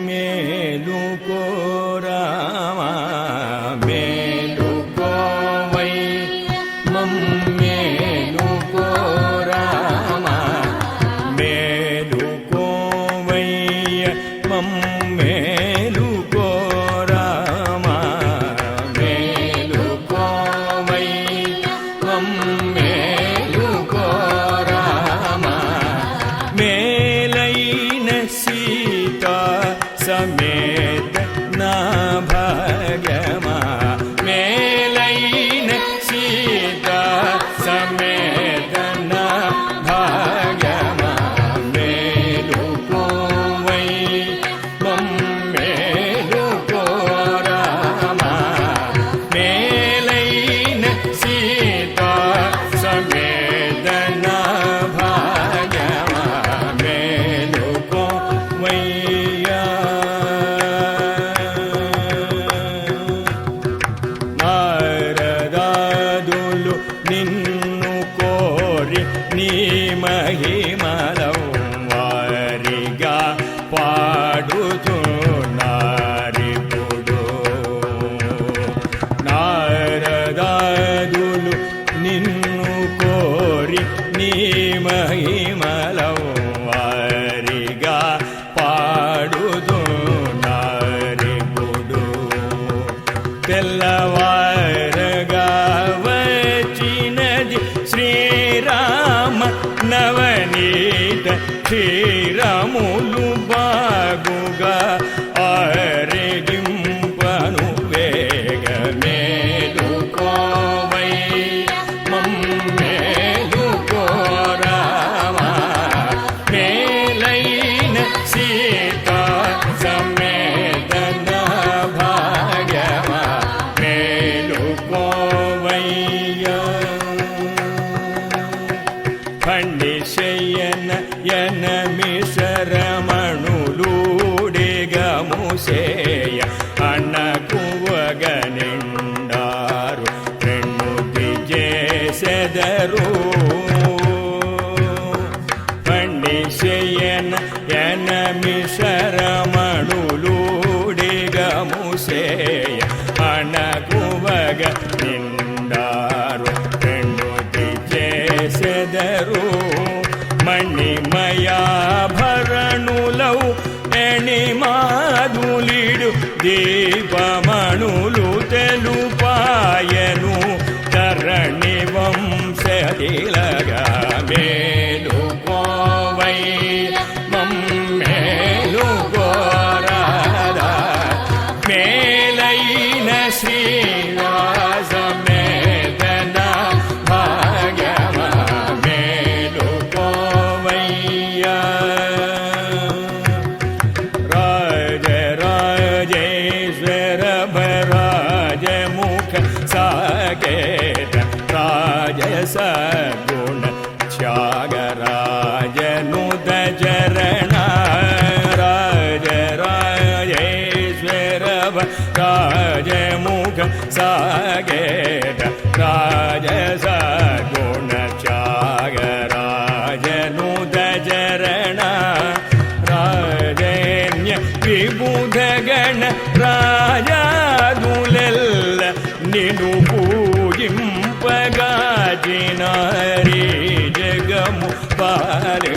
మమ్మేలుకో రామా మేలుకోవయ్య మమ్మేలుకో రామా మేలుకోవయ్య మమ్మేలుకో రామా మేలుకోవయ్య మమ్మేలుకో రామా మేలైన సీతా సమేత నా భాగ్యమా మేలైన సీతా సమేత నా భాగ్యమా మేలుకోవయ్య మమ్మేలుకో రామా మేలైన సీతా సమేత నా భాగ్యమా మేలుకోవయ్య నారదాదులు నిన్ను కోరి నీ మహిమలం వారిగా పాడుతున్నారిప్పుడు నారదాదులు నిన్ను కోరి నీ మహిమలం వారిగా పాడుతున్నారిప్పుడు తెల్లవారగా వచ్చినది శ్రీరామ నవనీత క్షీరములు బాగుగా ఆరగింపను వేగ మేలుకోవయ్య మమ్మేలుకో రామా మేలైన సీతా సమేత నా భాగ్యమా మేలుకోవయ్య ఖండిశయన యన మిశ్రమణులూడిగముసేయ అన్నకువగ నిండారు ప్రణుతి చేసెదరు ఖండిశయన యన మిశ్రమణులూడిగముసేయ అన్నకువగ నిండారు ప్రణుతి చేసెదరు మణిమయాభరణులౌ ఎణిమాదులిడు దీపమణులు తెలుపాయను తరణి వంశతిలగా మేలుకోవయ్య మమ్మేలుకో రాధా మేలైన శ్రీనివాసమేత నా భాగ్యమా మేలుకోవయ్య రాజరాజేశ్వర భరాజముఖ సాకేత రాజసగుణ త్యాగరాజనుద చరణ రాజరాజేశ్వర రాజముఖ సాకేత రాజసగుణ త్యాగరాజనుద చరణ రాజేన్య విబుధగణ రాజాదులెల్ల నిను పూజింపగాజినారి జగము పాలు